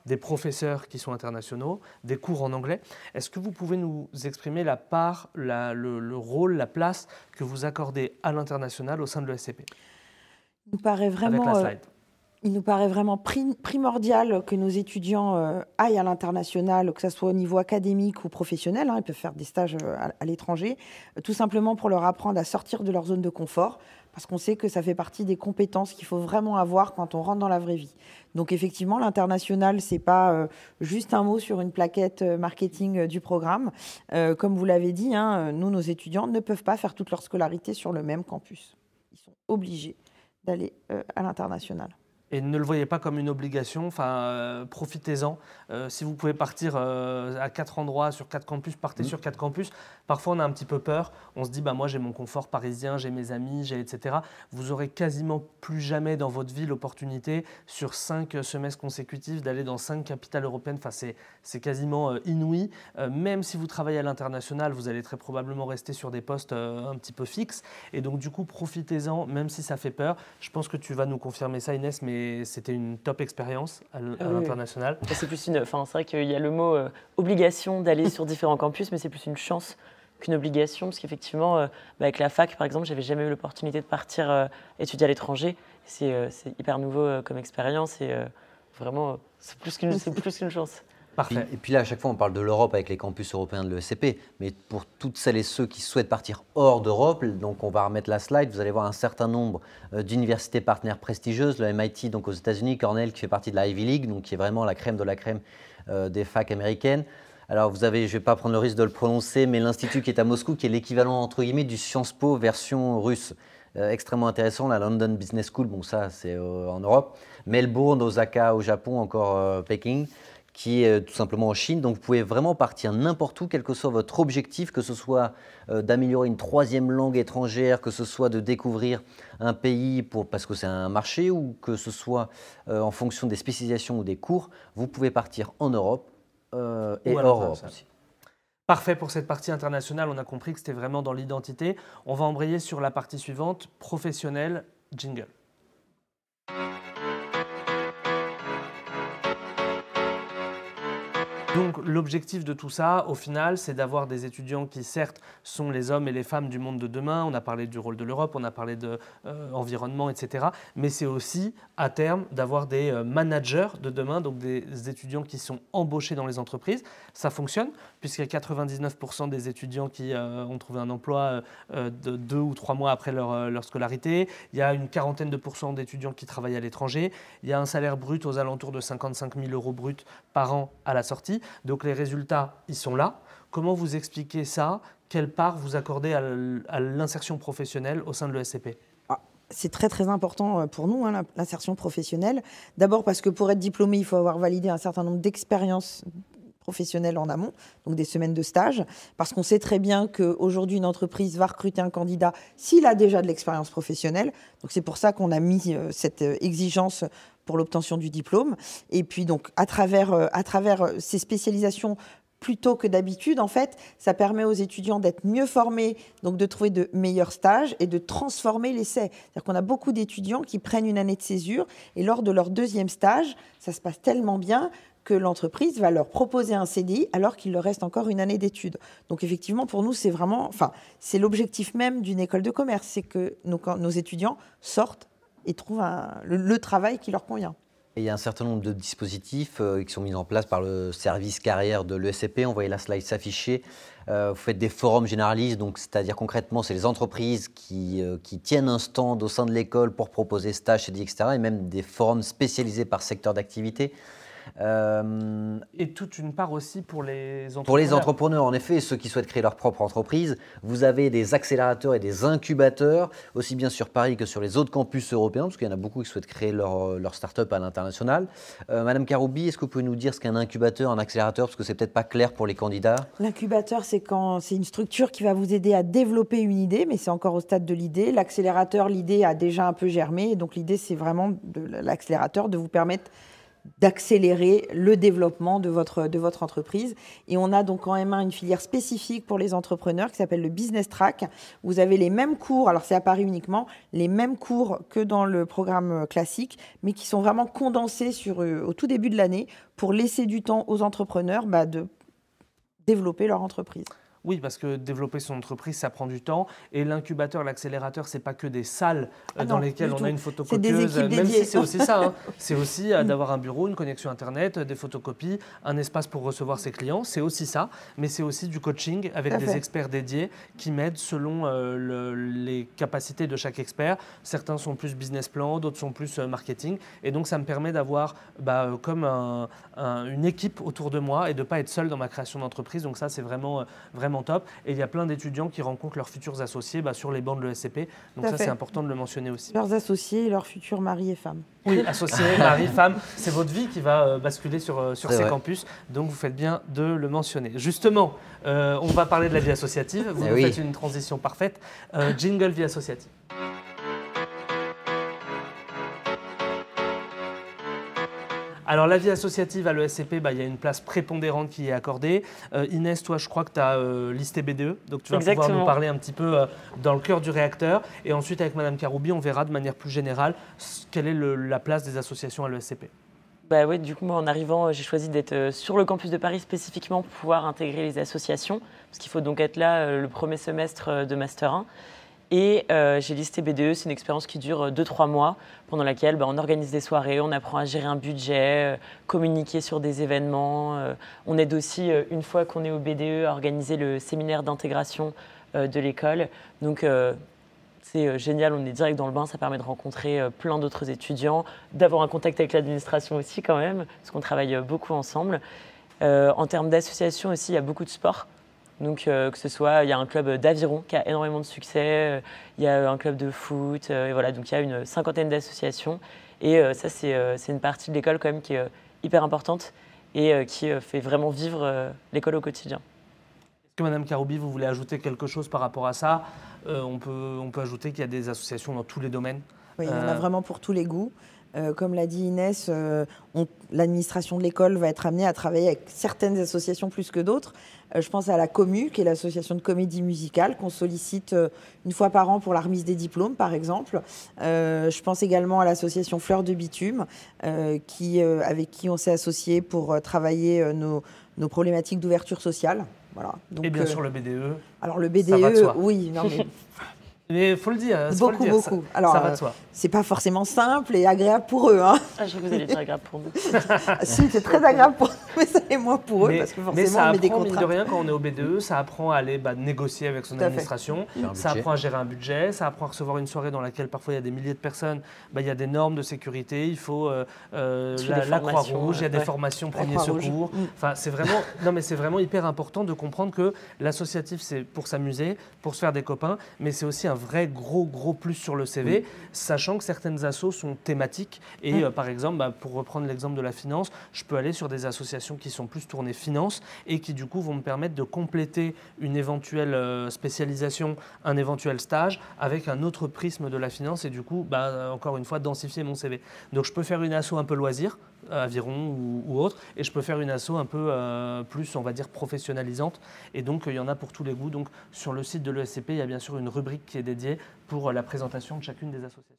des professeurs qui sont internationaux, des cours en anglais. Est-ce que vous pouvez nous exprimer la part, le rôle, la place que vous accordez à l'international au sein de l'ESCP? Il nous paraît vraiment, avec la slide. Il nous paraît vraiment primordial que nos étudiants aillent à l'international, que ce soit au niveau académique ou professionnel. Ils peuvent faire des stages à l'étranger, tout simplement pour leur apprendre à sortir de leur zone de confort, parce qu'on sait que ça fait partie des compétences qu'il faut vraiment avoir quand on rentre dans la vraie vie. Donc effectivement, l'international, ce n'est pas juste un mot sur une plaquette marketing du programme. Comme vous l'avez dit, nous, nos étudiants ne peuvent pas faire toute leur scolarité sur le même campus. Ils sont obligés d'aller à l'international. Et ne le voyez pas comme une obligation, profitez-en. Si vous pouvez partir à 4 endroits, sur 4 campus, partez sur 4 campus. Parfois, on a un petit peu peur. On se dit, moi, j'ai mon confort parisien, j'ai mes amis, etc. Vous aurez quasiment plus jamais dans votre vie l'opportunité, sur 5 semestres consécutifs, d'aller dans 5 capitales européennes. C'est quasiment inouï. Même si vous travaillez à l'international, vous allez très probablement rester sur des postes un petit peu fixes. Et donc, du coup, profitez-en, même si ça fait peur. Je pense que tu vas nous confirmer ça, Inès, mais c'était une top expérience à l'international. C'est plus c'est vrai qu'il y a le mot obligation d'aller sur différents campus, mais c'est plus une chance qu'une obligation, parce qu'effectivement, avec la fac, par exemple, j'avais jamais eu l'opportunité de partir étudier à l'étranger. C'est hyper nouveau comme expérience et vraiment, c'est plus qu'une chance. Parfait. Et puis là, à chaque fois, on parle de l'Europe avec les campus européens de l'ESCP, mais pour toutes celles et ceux qui souhaitent partir hors d'Europe, donc on va remettre la slide, vous allez voir un certain nombre d'universités partenaires prestigieuses, le MIT donc aux États-Unis, Cornell qui fait partie de la Ivy League, donc qui est vraiment la crème de la crème des facs américaines. Alors vous avez, je ne vais pas prendre le risque de le prononcer, mais l'Institut qui est à Moscou, qui est l'équivalent entre guillemets du Sciences Po version russe. extrêmement intéressants. La London Business School, bon ça c'est en Europe. Melbourne, Osaka au Japon, encore Pékin, qui est tout simplement en Chine. Donc vous pouvez vraiment partir n'importe où, quel que soit votre objectif, que ce soit d'améliorer une troisième langue étrangère, que ce soit de découvrir un pays parce que c'est un marché, ou que ce soit en fonction des spécialisations ou des cours, vous pouvez partir en Europe et hors Europe aussi. Parfait pour cette partie internationale, on a compris que c'était vraiment dans l'identité. On va embrayer sur la partie suivante, professionnel, jingle. Donc l'objectif de tout ça, au final, c'est d'avoir des étudiants qui, certes, sont les hommes et les femmes du monde de demain. On a parlé du rôle de l'Europe, on a parlé de environnement, etc. Mais c'est aussi, à terme, d'avoir des managers de demain, donc des étudiants qui sont embauchés dans les entreprises. Ça fonctionne, puisqu'il y a 99% des étudiants qui ont trouvé un emploi de 2 ou 3 mois après leur scolarité. Il y a une quarantaine de pourcents d'étudiants qui travaillent à l'étranger. Il y a un salaire brut aux alentours de 55 000 € bruts par an à la sortie. Donc les résultats, ils sont là. Comment vous expliquez ça? Quelle part vous accordez à l'insertion professionnelle au sein de l'ESCP? C'est très très important pour nous, hein, l'insertion professionnelle. D'abord parce que pour être diplômé, il faut avoir validé un certain nombre d'expériences professionnelles en amont, donc des semaines de stage, parce qu'on sait très bien qu'aujourd'hui, une entreprise va recruter un candidat s'il a déjà de l'expérience professionnelle. Donc c'est pour ça qu'on a mis cette exigence pour l'obtention du diplôme. Et puis donc à travers ces spécialisations, plutôt que d'habitude, en fait, ça permet aux étudiants d'être mieux formés, donc de trouver de meilleurs stages et de transformer l'essai. C'est-à-dire qu'on a beaucoup d'étudiants qui prennent une année de césure et lors de leur deuxième stage, ça se passe tellement bien que l'entreprise va leur proposer un CDI alors qu'il leur reste encore une année d'études. Donc effectivement, pour nous, c'est vraiment, enfin, c'est l'objectif même d'une école de commerce, c'est que nos étudiants sortent et trouvent le travail qui leur convient. Et il y a un certain nombre de dispositifs qui sont mis en place par le service carrière de l'ESCP. On voyait la slide s'afficher. Vous faites des forums généralistes, donc c'est-à-dire concrètement, c'est les entreprises qui tiennent un stand au sein de l'école pour proposer stages, CDI, etc. Et même des forums spécialisés par secteur d'activité. Et toute une part aussi pour les entrepreneurs. Pour les entrepreneurs, en effet, ceux qui souhaitent créer leur propre entreprise, vous avez des accélérateurs et des incubateurs, aussi bien sur Paris que sur les autres campus européens, parce qu'il y en a beaucoup qui souhaitent créer leur start-up à l'international. Madame Karoubi, est-ce que vous pouvez nous dire ce qu'est un incubateur, un accélérateur, parce que c'est peut-être pas clair pour les candidats? L'incubateur, c'est une structure qui va vous aider à développer une idée, mais c'est encore au stade de l'idée. L'accélérateur, l'idée a déjà un peu germé, et donc l'idée, c'est vraiment de l'accélérateur de vous permettre d'accélérer le développement de votre entreprise. Et on a donc en M1 une filière spécifique pour les entrepreneurs qui s'appelle le Business Track. Vous avez les mêmes cours, alors c'est à Paris uniquement, les mêmes cours que dans le programme classique, mais qui sont vraiment condensés au tout début de l'année pour laisser du temps aux entrepreneurs de développer leur entreprise. Oui, parce que développer son entreprise, ça prend du temps. Et l'incubateur, l'accélérateur, c'est pas que des salles dans lesquelles on a une photocopieuse. Même si c'est aussi ça. Hein. C'est aussi d'avoir un bureau, une connexion Internet, des photocopies, un espace pour recevoir ses clients. C'est aussi ça. Mais c'est aussi du coaching avec des experts dédiés qui m'aident selon les capacités de chaque expert. Certains sont plus business plan, d'autres sont plus marketing. Et donc, ça me permet d'avoir comme une équipe autour de moi et de ne pas être seul dans ma création d'entreprise. Donc ça, c'est vraiment top. Et il y a plein d'étudiants qui rencontrent leurs futurs associés sur les bancs de l'ESCP. Donc ça, c'est important de le mentionner aussi. Leurs associés et leurs futurs maris et femmes. Oui, associés, mari, femme, c'est votre vie qui va basculer sur ces campus. Donc vous faites bien de le mentionner. Justement, on va parler de la vie associative. Vous nous faites une transition parfaite. Jingle vie associative. Alors, la vie associative à l'ESCP, il y a une place prépondérante qui est accordée. Inès, toi, je crois que tu as listé BDE, donc tu vas pouvoir nous parler un petit peu dans le cœur du réacteur. Et ensuite, avec Madame Karoubi, on verra de manière plus générale quelle est la place des associations à l'ESCP. Oui, du coup, moi, en arrivant, j'ai choisi d'être sur le campus de Paris spécifiquement pour pouvoir intégrer les associations, parce qu'il faut donc être là le premier semestre de Master 1. Et j'ai listé BDE, c'est une expérience qui dure 2-3 mois, pendant laquelle on organise des soirées, on apprend à gérer un budget, communiquer sur des événements. On aide aussi, une fois qu'on est au BDE, à organiser le séminaire d'intégration de l'école. Donc c'est génial, on est direct dans le bain, ça permet de rencontrer plein d'autres étudiants, d'avoir un contact avec l'administration aussi quand même, parce qu'on travaille beaucoup ensemble. En termes d'association aussi, il y a beaucoup de sport. Donc, que ce soit, il y a un club d'aviron qui a énormément de succès, il y a un club de foot, et voilà, donc il y a une cinquantaine d'associations. Et ça, c'est une partie de l'école quand même qui est hyper importante et qui fait vraiment vivre l'école au quotidien. Est-ce que Madame Karoubi, vous voulez ajouter quelque chose par rapport à ça? On peut ajouter qu'il y a des associations dans tous les domaines. Oui, il y en a vraiment pour tous les goûts. Comme l'a dit Inès, l'administration de l'école va être amenée à travailler avec certaines associations plus que d'autres. Je pense à la Commu, qui est l'association de comédie musicale, qu'on sollicite une fois par an pour la remise des diplômes, par exemple. Je pense également à l'association Fleurs de Bitume, avec qui on s'est associé pour travailler nos problématiques d'ouverture sociale. Voilà. Donc, et bien sûr le BDE. Alors le BDE, ça va de soi. oui, non mais... Mais il faut le dire. Beaucoup. Alors, ça va de soi. C'est pas forcément simple et agréable pour eux. Hein. Ah, je crois que vous allez dire agréable pour nous. Si, c'est très agréable pour nous, mais ça l'est moins pour eux, parce que forcément, ça on met des apprend, mine contraintes. de rien, quand on est au BDE, ça apprend à aller négocier avec son administration, ça apprend à gérer un budget, ça apprend à recevoir une soirée dans laquelle parfois il y a des milliers de personnes, il y a des normes de sécurité, il faut la Croix-Rouge, il y a des formations premiers secours. Enfin, c'est vraiment hyper important de comprendre que l'associatif, c'est pour s'amuser, pour se faire des copains, mais c'est aussi un vrai gros plus sur le CV, sachant que certaines assos sont thématiques. Et par exemple, pour reprendre l'exemple de la finance, je peux aller sur des associations qui sont plus tournées finance et qui du coup vont me permettre de compléter une éventuelle spécialisation, un éventuel stage avec un autre prisme de la finance et du coup, encore une fois, densifier mon CV. Donc je peux faire une asso un peu loisir, aviron ou autre, et je peux faire une asso un peu plus, on va dire, professionnalisante. Et donc, il y en a pour tous les goûts. Donc, sur le site de l'ESCP, il y a bien sûr une rubrique qui est dédiée pour la présentation de chacune des associations.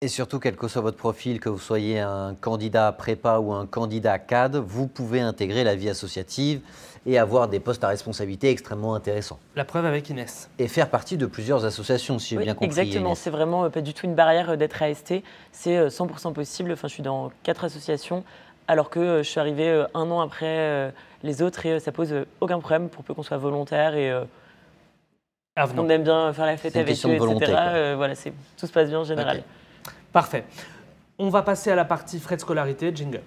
Et surtout, quel que soit votre profil, que vous soyez un candidat prépa ou un candidat CAD, vous pouvez intégrer la vie associative et avoir des postes à responsabilité extrêmement intéressants. La preuve avec Inès. Et faire partie de plusieurs associations, si j'ai bien compris. Exactement, c'est vraiment pas du tout une barrière d'être AST, c'est 100% possible. Enfin, je suis dans 4 associations, alors que je suis arrivée un an après les autres et ça pose aucun problème pour peu qu'on soit volontaire et on aime bien faire la fête avec eux, etc. Voilà, tout se passe bien en général. Okay. Parfait. On va passer à la partie frais de scolarité, jingle.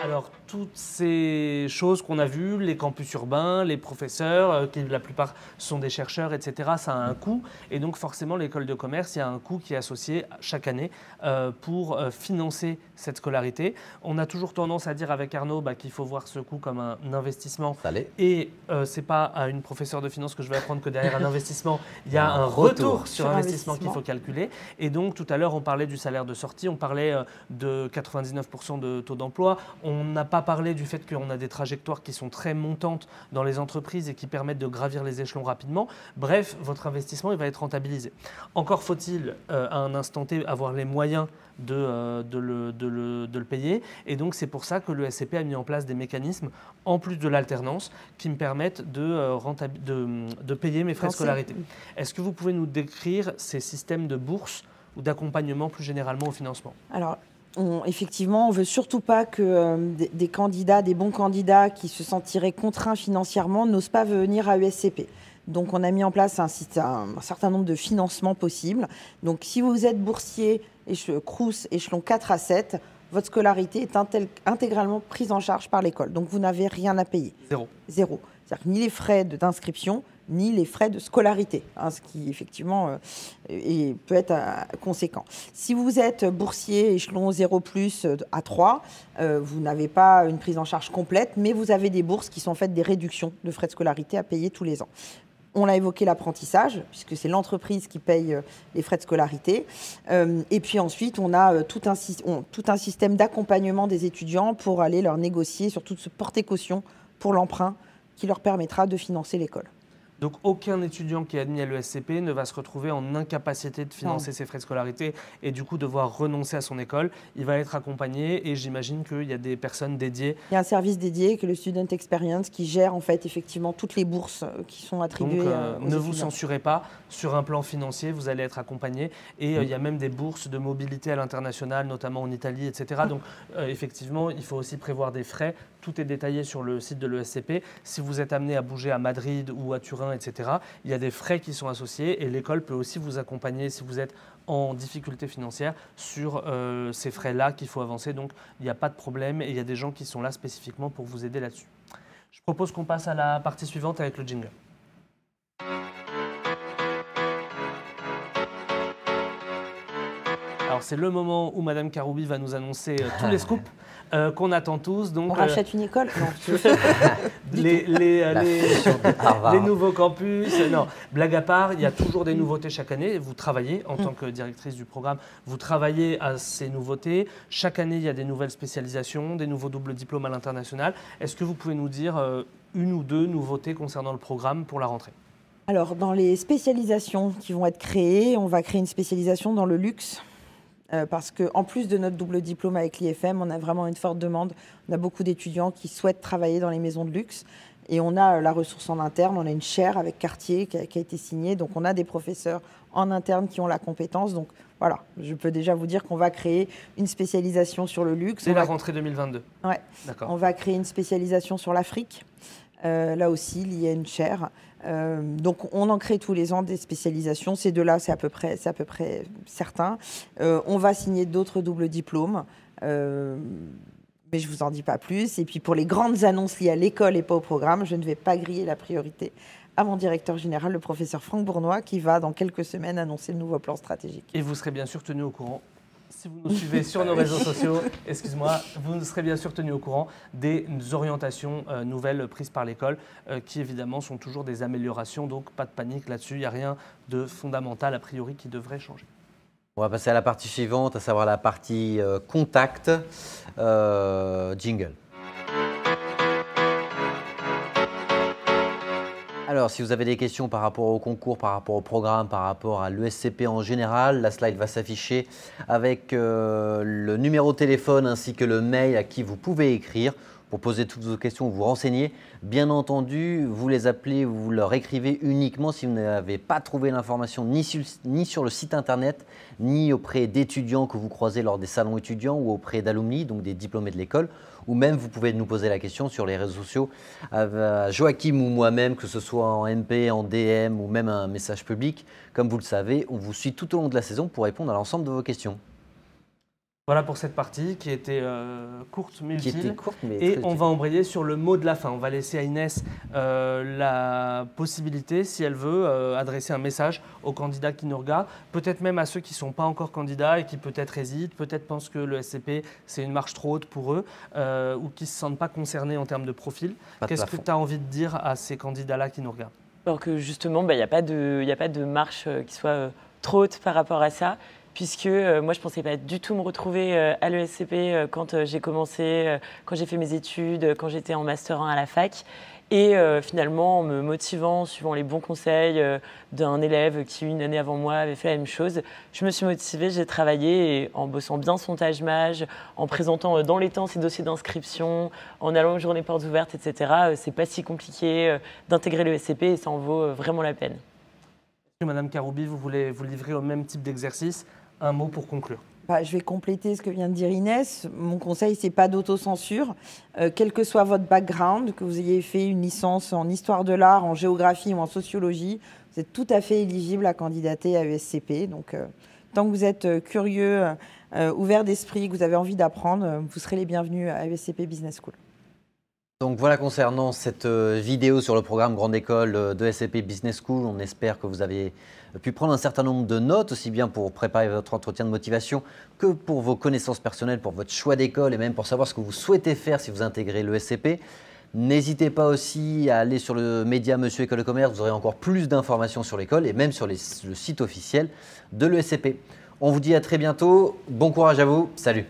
Alors, toutes ces choses qu'on a vues, les campus urbains, les professeurs, qui la plupart sont des chercheurs, etc., ça a un coût. Et donc, forcément, l'école de commerce, il y a un coût qui est associé chaque année pour financer cette scolarité. On a toujours tendance à dire avec Arnaud qu'il faut voir ce coût comme un investissement. Et ce n'est pas à une professeure de finance que je vais apprendre que derrière un investissement, il y a un retour sur investissement qu'il faut calculer. Et donc, tout à l'heure, on parlait du salaire de sortie, on parlait de 99% de taux d'emploi. On n'a pas parlé du fait qu'on a des trajectoires qui sont très montantes dans les entreprises et qui permettent de gravir les échelons rapidement. Bref, votre investissement il va être rentabilisé. Encore faut-il, à un instant T, avoir les moyens de le payer. Et donc, c'est pour ça que le SCP a mis en place des mécanismes, en plus de l'alternance, qui me permettent de payer mes frais de scolarité. Est-ce que vous pouvez nous décrire ces systèmes de bourse ou d'accompagnement plus généralement au financement? Alors, effectivement, on ne veut surtout pas que des candidats, des bons candidats qui se sentiraient contraints financièrement n'osent pas venir à ESCP. Donc, on a mis en place un certain nombre de financements possibles. Donc, si vous êtes boursier, Crous, échelon 4 à 7, votre scolarité est intégralement prise en charge par l'école. Donc, vous n'avez rien à payer. Zéro. C'est-à-dire ni les frais d'inscription, ni les frais de scolarité, ce qui effectivement peut être conséquent. Si vous êtes boursier échelon 0+ à 3, vous n'avez pas une prise en charge complète, mais vous avez des bourses qui sont faites des réductions de frais de scolarité à payer tous les ans. On a évoqué l'apprentissage, puisque c'est l'entreprise qui paye les frais de scolarité. Et puis ensuite, on a tout un système d'accompagnement des étudiants pour aller leur négocier, surtout de se porter caution pour l'emprunt qui leur permettra de financer l'école. Donc, aucun étudiant qui est admis à l'ESCP ne va se retrouver en incapacité de financer ses frais de scolarité et du coup devoir renoncer à son école. Il va être accompagné et j'imagine qu'il y a des personnes dédiées. Il y a un service dédié, que le Student Experience, qui gère en fait effectivement toutes les bourses qui sont attribuées aux ne étudiants. vous censurez pas sur un plan financier, vous allez être accompagné. Et il y a même des bourses de mobilité à l'international, notamment en Italie, etc. Donc, effectivement, il faut aussi prévoir des frais. Tout est détaillé sur le site de l'ESCP. Si vous êtes amené à bouger à Madrid ou à Turin, d'entretien, etc. Il y a des frais qui sont associés et l'école peut aussi vous accompagner si vous êtes en difficulté financière sur ces frais-là qu'il faut avancer. Donc, il n'y a pas de problème et il y a des gens qui sont là spécifiquement pour vous aider là-dessus. Je propose qu'on passe à la partie suivante avec le jingle. Alors, c'est le moment où Madame Karoubi va nous annoncer tous les scoops qu'on attend tous. Donc, on rachète une école? Non. Les nouveaux campus. Non, blague à part, il y a toujours des nouveautés chaque année. Vous travaillez, en tant que directrice du programme, vous travaillez à ces nouveautés. Chaque année, il y a des nouvelles spécialisations, des nouveaux doubles diplômes à l'international. Est-ce que vous pouvez nous dire une ou deux nouveautés concernant le programme pour la rentrée? Alors, dans les spécialisations qui vont être créées, on va créer une spécialisation dans le luxe. Parce qu'en plus de notre double diplôme avec l'IFM, on a vraiment une forte demande. On a beaucoup d'étudiants qui souhaitent travailler dans les maisons de luxe. Et on a la ressource en interne, on a une chaire avec Cartier qui a été signée. Donc on a des professeurs en interne qui ont la compétence. Donc voilà, je peux déjà vous dire qu'on va créer une spécialisation sur le luxe. C'est la rentrée 2022. Ouais. D'accord. On va créer une spécialisation sur l'Afrique. Là aussi, il y a une chaire. Donc, on en crée tous les ans des spécialisations. Ces deux-là, c'est à peu près certain. On va signer d'autres doubles diplômes, mais je ne vous en dis pas plus. Et puis, pour les grandes annonces liées à l'école et pas au programme, je ne vais pas griller la priorité à mon directeur général, le professeur Franck Bournois, qui va, dans quelques semaines, annoncer le nouveau plan stratégique. Et vous serez bien sûr tenu au courant. Si vous nous suivez sur nos réseaux sociaux, excuse-moi, vous serez bien sûr tenu au courant des orientations nouvelles prises par l'école qui évidemment sont toujours des améliorations, donc pas de panique là-dessus, il n'y a rien de fondamental a priori qui devrait changer. On va passer à la partie suivante, à savoir la partie contact, jingle. Alors, si vous avez des questions par rapport au concours, par rapport au programme, par rapport à l'ESCP en général, la slide va s'afficher avec le numéro de téléphone ainsi que le mail à qui vous pouvez écrire pour poser toutes vos questions ou vous renseigner. Bien entendu, vous les appelez ou vous leur écrivez uniquement si vous n'avez pas trouvé l'information ni sur le site internet, ni auprès d'étudiants que vous croisez lors des salons étudiants ou auprès d'alumni, donc des diplômés de l'école. Ou même, vous pouvez nous poser la question sur les réseaux sociaux à Joachim ou moi-même, que ce soit en MP, en DM ou même un message public. Comme vous le savez, on vous suit tout au long de la saison pour répondre à l'ensemble de vos questions. Voilà pour cette partie qui était courte mais utile. Et on utile. va embrayer sur le mot de la fin. On va laisser à Inès la possibilité, si elle veut, adresser un message aux candidats qui nous regardent, peut-être même à ceux qui ne sont pas encore candidats et qui peut-être hésitent, peut-être pensent que le SCP c'est une marche trop haute pour eux ou qui ne se sentent pas concernés en termes de profil. Qu'est-ce que tu as envie de dire à ces candidats-là qui nous regardent? Alors que justement, il n'y a pas de marche qui soit trop haute par rapport à ça. Puisque moi, je ne pensais pas du tout me retrouver à l'ESCP quand j'ai commencé, quand j'ai fait mes études, quand j'étais en Master 1 à la fac. Et finalement, en me motivant, suivant les bons conseils d'un élève qui, une année avant moi, avait fait la même chose, je me suis motivée, j'ai travaillé et en bossant bien son Tage-Mage, en présentant dans les temps ses dossiers d'inscription, en allant aux journées portes ouvertes, etc. C'est pas si compliqué d'intégrer l'ESCP et ça en vaut vraiment la peine. Madame Karoubi, vous voulez vous livrer au même type d'exercice? Un mot pour conclure. Je vais compléter ce que vient de dire Inès. Mon conseil, ce n'est pas d'autocensure. Quel que soit votre background, que vous ayez fait une licence en histoire de l'art, en géographie ou en sociologie, vous êtes tout à fait éligible à candidater à ESCP. Donc, tant que vous êtes curieux, ouvert d'esprit, que vous avez envie d'apprendre, vous serez les bienvenus à ESCP Business School. Donc voilà concernant cette vidéo sur le programme Grande École de ESCP Business School. On espère que vous avez pu prendre un certain nombre de notes, aussi bien pour préparer votre entretien de motivation que pour vos connaissances personnelles, pour votre choix d'école et même pour savoir ce que vous souhaitez faire si vous intégrez l'ESCP. N'hésitez pas aussi à aller sur le média Monsieur École de Commerce, vous aurez encore plus d'informations sur l'école et même sur le site officiel de l'ESCP. On vous dit à très bientôt, bon courage à vous, salut!